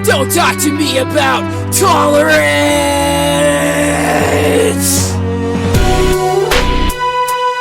Don't talk to me about tolerance.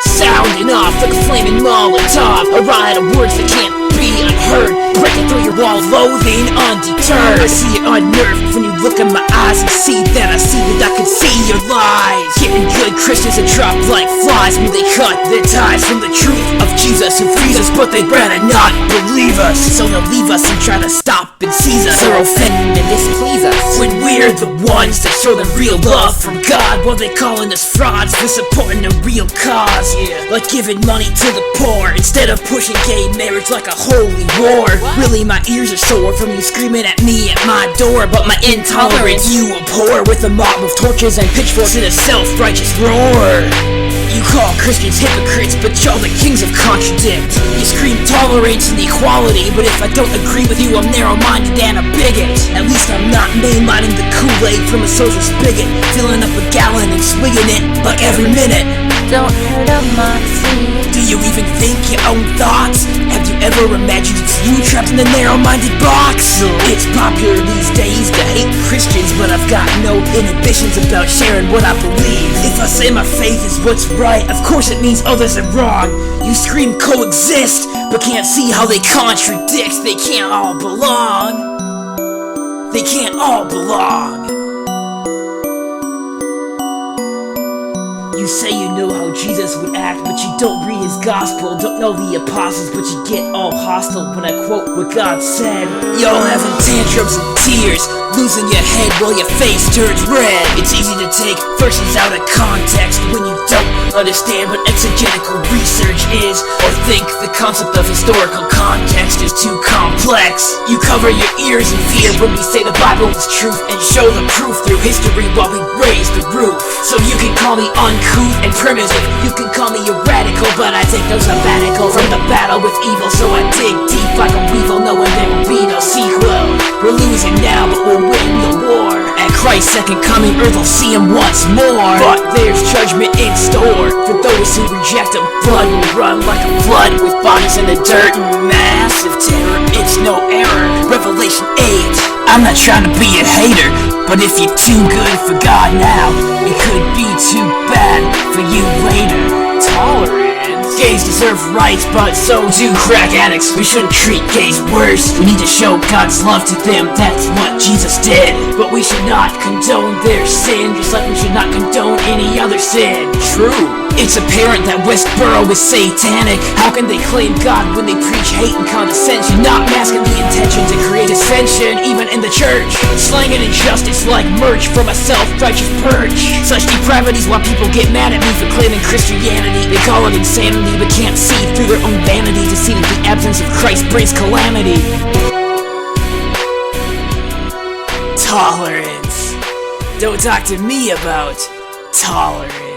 Sounding off like a flaming Molotov, a riot of words that can't be unheard, breaking through your wall, loathing undeterred. I see it unnerved when you look in my eyes and see that I see that I can see your lies. Getting good Christians that drop like flies when they cut their ties from the truth of Jesus who frees us, but they'd rather not believe us. So they'll leave us and try to stop and seize us, or offend and displease us, when we're the ones that show them real love from God, while they calling us frauds for supporting a real cause. Like giving money to the poor instead of pushing gay marriage like a holy war. Really, my ears are sore from you screaming at me at my door, but my intolerance you abhor with a mob of torches and pitchforks and a self-righteous roar. You call Christians hypocrites, but y'all the kings of contradict. You scream tolerance and equality, but if I don't agree with you, I'm narrow-minded and a bigot. At least I'm not mainlining the Kool-Aid from a social spigot, filling up a gallon and swinging it like every minute. Don't hurt a Moxxie. Do you even think your own thoughts? Have you ever imagined it's you trapped in a narrow-minded box? It's popular these days to hate Christians, but I've got no inhibitions about sharing what I believe. If I say my faith is what's right, of course it means others are wrong. You scream coexist, but can't see how they contradict. They can't all belong. They can't all belong. You say you know how Jesus would act, but you don't read his gospel. Don't know the apostles, but you get all hostile when I quote what God said. Y'all having tantrums and tears, losing your head while your face turns red. It's easy to take verses out of context when you don't understand what exegetical research is, or think the concept of historical context is too complex. You cover your ears in fear when we say the Bible is truth, and show the proof through history while we raise the roof. So you can call me uncouth and primitive, you can call me a radical, but I take no sabbatical from the battle with evil. So I dig deep like a weevil, knowing there will be no sequel. We're losing now, but we'll win the war. At Christ's second coming, earth will see him once more. But there's judgment in store for those who reject him. Blood will run like a flood, with bodies in the dirt and massive terror. It's no error. Revelation 8. I'm not trying to be a hater, but if you're too good for God now, it could be too bad for you later. Tolerance. Gays deserve rights, but so do crack addicts. We shouldn't treat gays worse. We need to show God's love to them. That's what Jesus did. But we should not condone their sin, just like we should not condone any other sin. True. It's apparent that Westboro is satanic. How can they claim God when they preach hate and condescension, not masking the intention to create dissension, even in the church? Slanging injustice like merch from a self-righteous perch. Such depravity's why people get mad at me for claiming Christianity. They call it insanity, but can't see through their own vanity to see that the absence of Christ brings calamity. Tolerance. Don't talk to me about tolerance.